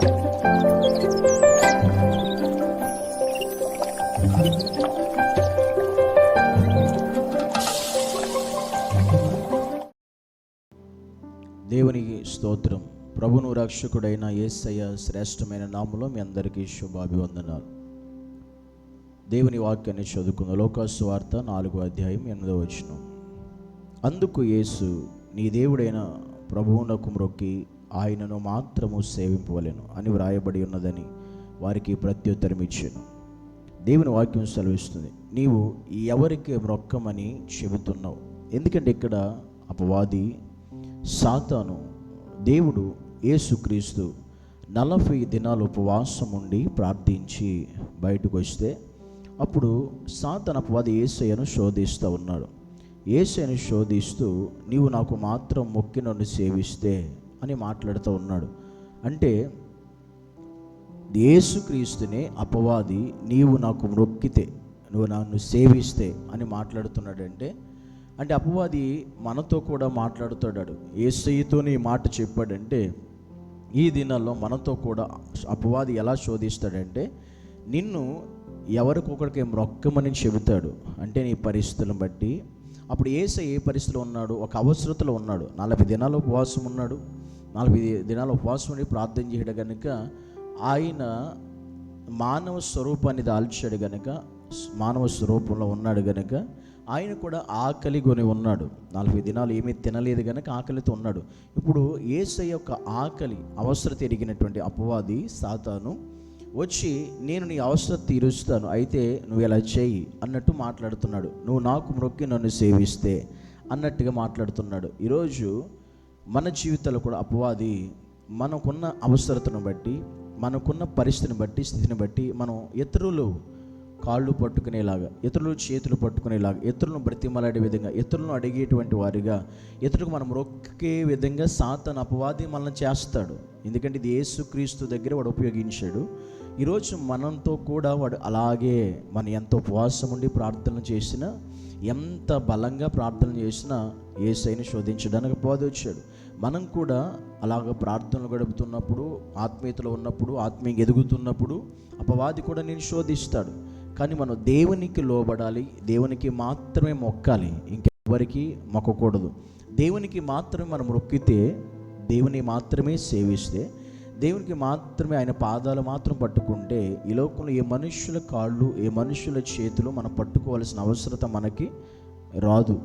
దేవునికి స్తోత్రం. ప్రభును రక్షకుడైన యేసయ్య శ్రేష్టమైన నామములో మీ అందరికీ శుభాభివందనాలు. దేవుని వాక్యాన్ని చదువుకుందాం. లోకాసు వార్త 4వ అధ్యాయం 8వ వచనం. అందుకు యేసు, నీ దేవుడైన ప్రభువునకు మ్రొక్కి ఆయనను మాత్రము సేవింపవలెను అని వ్రాయబడి ఉన్నదని వారికి ప్రత్యుత్తరం ఇచ్చాను. దేవుని వాక్యం సెలవిస్తుంది, నీవు ఎవరికి మ్రొక్కమని చెబుతున్నావు? ఎందుకంటే ఇక్కడ అపవాది సాతాను దేవుడు యేసుక్రీస్తు 40 దినాలు ఉపవాసం ఉండి ప్రార్థించి బయటకు వస్తే అప్పుడు సాతాను అపవాది యేసయ్యను శోధిస్తూ ఉన్నాడు. యేసయ్యను శోధిస్తూ, నీవు నాకు మాత్రం మొక్కి నన్ను సేవిస్తే అని మాట్లాడుతూ ఉన్నాడు. అంటే యేసుక్రీస్తునే అపవాది నీవు నాకు మొక్కితే, నువ్వు నన్ను సేవిస్తే అని మాట్లాడుతున్నాడంటే అపవాది మనతో కూడా మాట్లాడుతాడు. యేసయ్యతోనే ఈ మాట చెప్పాడంటే ఈ దినాల్లో మనతో కూడా అపవాది ఎలా శోధిస్తాడంటే, నిన్ను ఎవరికొకరికి మొక్కమని చెబుతాడు. అంటే నీ పరిస్థితులను బట్టి. అప్పుడు యేసయ్య ఏ పరిస్థితిలో ఉన్నాడు? ఒక అవసరతలో ఉన్నాడు. 40 దినాలు ఉపవాసం ఉన్నాడు. 40 దినాలు ఉపవాసం ఉండి ప్రార్థన చేయడం కనుక ఆయన మానవ స్వరూపాన్ని దాల్చాడు గనుక, మానవ స్వరూపంలో ఉన్నాడు గనుక ఆయన కూడా ఆకలి కొని ఉన్నాడు. 40 దినాలు ఏమీ తినలేదు కనుక ఆకలితో ఉన్నాడు. ఇప్పుడు యేసయ్య యొక్క ఆకలి అవసరత ఎరిగినటువంటి అపవాది సాతాను వచ్చి, నేను నీ అవసరం తీరుస్తాను, అయితే నువ్వు ఎలా చేయి అన్నట్టు మాట్లాడుతున్నాడు. నువ్వు నాకు మొక్కి నన్ను సేవిస్తే అన్నట్టుగా మాట్లాడుతున్నాడు. ఈరోజు మన జీవితాల్లో కూడా అపవాది మనకున్న అవసరతను బట్టి, మనకున్న పరిస్థితిని బట్టి, స్థితిని బట్టి మనం ఇతరులు కాళ్ళు పట్టుకునేలాగా, ఇతరులు చేతులు పట్టుకునేలాగా, ఇతరులను బ్రతిమలాడే విధంగా, ఇతరులను అడిగేటువంటి వారిగా, ఇతరులకు మనం మొక్కే విధంగా సాతాను అపవాది మనల్ని చేస్తాడు. ఎందుకంటే ఇది యేసుక్రీస్తు దగ్గర వాడు ఉపయోగించాడు. ఈరోజు మనంతో కూడా వాడు అలాగే, మనం ఎంత ఉపవాసం ఉండి ప్రార్థన చేసినా, ఎంత బలంగా ప్రార్థన చేసినా యేసయ్యను శోధించడానికి అపవాది వచ్చాడు. మనం కూడా అలాగ ప్రార్థనలు గడుపుతున్నప్పుడు, ఆత్మీయతలో ఉన్నప్పుడు, ఆత్మీయంగా ఎదుగుతున్నప్పుడు అపవాది కూడా నేను శోధిస్తాడు. కానీ మనం దేవునికి లోబడాలి, దేవునికి మాత్రమే మొక్కాలి, ఇంకెవరికి మొక్కకూడదు. దేవునికి మాత్రమే మనం మొక్కితే, దేవుని మాత్రమే సేవిస్తే, దేవునికి మాత్రమే ఆయన పాదాలు మాత్రం పట్టుకుంటే, ఈ లోకంలో ఏ మనుషుల కాళ్ళు, ఏ మనుషుల చేతులు మనం పట్టుకోవాల్సిన అవసరత మనకి రాదు.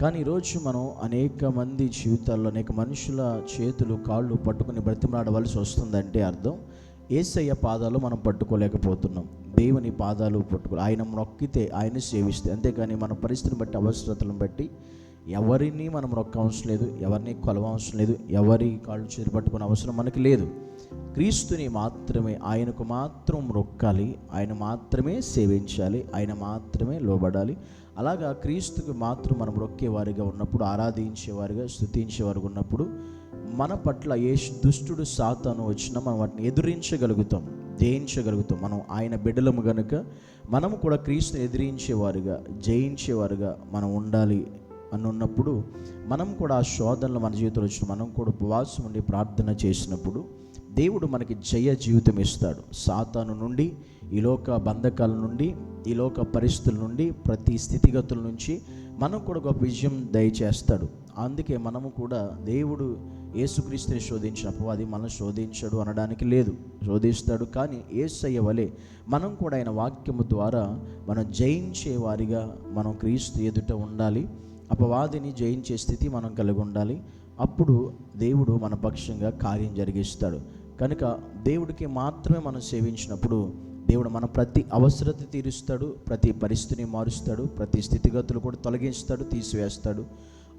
కానీ ఈరోజు మనం అనేక మంది జీవితాల్లో అనేక మనుషుల చేతులు కాళ్ళు పట్టుకుని బ్రతిమలాడవలసి వస్తుందంటే అర్థం యేసయ్య పాదాలు మనం పట్టుకోలేకపోతున్నాం. దేవుని పాదాలు ఆయన మొక్కితే, ఆయన సేవిస్తే. అంతేకాని మన పరిస్థితిని బట్టి, అవసరతలను బట్టి ఎవరిని మనం మొక్క అవసరం లేదు, ఎవరిని కొలవ అవసరం లేదు, ఎవరి కాళ్ళు చేతులు పట్టుకునే అవసరం మనకి లేదు. క్రీస్తుని మాత్రమే, ఆయనకు మాత్రం మొక్కాలి, ఆయన మాత్రమే సేవించాలి, ఆయన మాత్రమే లోబడాలి. అలాగా క్రీస్తుకు మాత్రం మనం మొక్కేవారిగా ఉన్నప్పుడు, ఆరాధించేవారిగా, స్తుతించేవారుగా ఉన్నప్పుడు మన పట్ల ఏ దుష్టుడు సాతాను వచ్చినా మనం వాటిని ఎదిరించగలుగుతాం, జయించగలుగుతాం. మనం ఆయన బిడ్డలము గనుక మనము కూడా క్రీస్తుని ఎదిరించేవారుగా, జయించేవారుగా మనం ఉండాలి అని ఉన్నప్పుడు, మనం కూడా ఆ శోధనలు మన జీవితంలో వచ్చిన మనం కూడా ఉపవాసం ఉండి ప్రార్థన చేసినప్పుడు దేవుడు మనకి జయ జీవితం ఇస్తాడు. సాతాను నుండి, ఈ లోక బంధకాల నుండి, ఈ లోక పరిస్థితుల నుండి, ప్రతి స్థితిగతుల నుంచి మనం కూడా గొప్ప విజయం దయచేస్తాడు. అందుకే మనము కూడా దేవుడు యేసుక్రీస్తుని శోధించిన అపవాది మనల్ని శోధించడు అనడానికి లేదు, శోధిస్తాడు. కానీ యేసయ్య వలె మనం కూడా ఆయన వాక్యము ద్వారా మనం జయించే వారిగా మనం క్రీస్తు ఎదుట ఉండాలి. అపవాదిని జయించే స్థితి మనం కలిగి ఉండాలి. అప్పుడు దేవుడు మన పక్షంగా కార్యం జరిగిస్తాడు. కనుక దేవుడికి మాత్రమే మనం సేవించినప్పుడు దేవుడు మన ప్రతి అవసరత తీరుస్తాడు, ప్రతి పరిస్థితిని మారుస్తాడు, ప్రతి స్థితిగతులు కూడా తొలగిస్తాడు, తీసివేస్తాడు.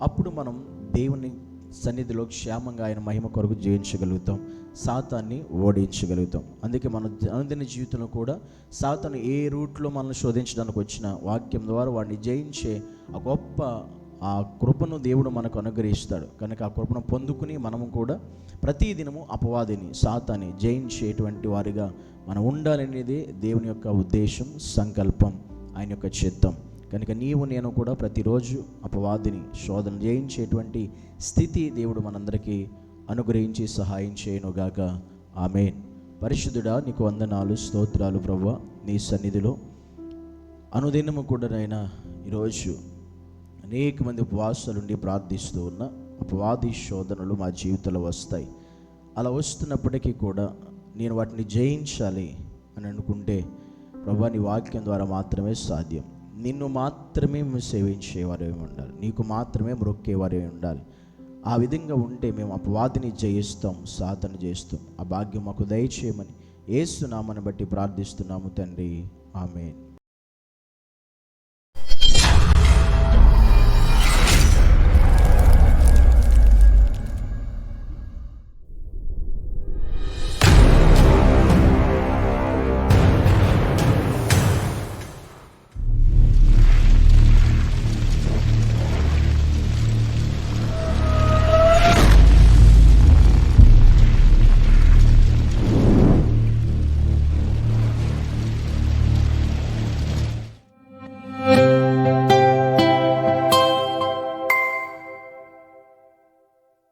అప్పుడు మనం దేవుని సన్నిధిలో క్షేమంగా ఆయన మహిమ కొరకు జయించగలుగుతాం, సాతాన్ని ఓడించగలుగుతాం. అందుకే మన అనుదిన జీవితంలో కూడా సాతాను ఏ రూట్లో మనల్ని శోధించడానికి వచ్చిన వాక్యం ద్వారా వాడిని జయించే ఆ గొప్ప ఆ కృపను దేవుడు మనకు అనుగ్రహిస్తాడు. కనుక ఆ కృపను పొందుకుని మనము కూడా ప్రతిదినము అపవాదిని, సాతాన్ని జయించేటువంటి వారిగా మనం ఉండాలనేది దేవుని యొక్క ఉద్దేశం, సంకల్పం, ఆయన యొక్క చిత్తం. కనుక నీవు నేను కూడా ప్రతిరోజు అపవాదిని, శోధన జయించేటువంటి స్థితి దేవుడు మనందరికీ అనుగ్రహించి సహాయం చేయనుగాక. ఆమేన్. పరిశుద్ధుడా, నీకు వందనాలు, స్తోత్రాలు ప్రభువా. నీ సన్నిధిలో అనుదినము కూడా నైనా ఈరోజు అనేక మంది ఉపవాసాలుండి ప్రార్థిస్తూ ఉన్న అపవాది శోధనలు మా జీవితంలో వస్తాయి. అలా వస్తున్నప్పటికీ కూడా నేను వాటిని జయించాలి అని అనుకుంటే ప్రభువా, నీ వాక్యం ద్వారా మాత్రమే సాధ్యం. నిన్ను మాత్రమే మేము సేవించేవారే ఉండాలి, నీకు మాత్రమే మొక్కేవారే ఉండాలి. ఆ విధంగా ఉంటే మేము అపవాదిని జయిస్తాం, సాధన చేస్తాం. ఆ భాగ్యం మాకు దయచేయమని యేసు నామమును బట్టి ప్రార్థిస్తున్నాము తండ్రి. ఆమేన్.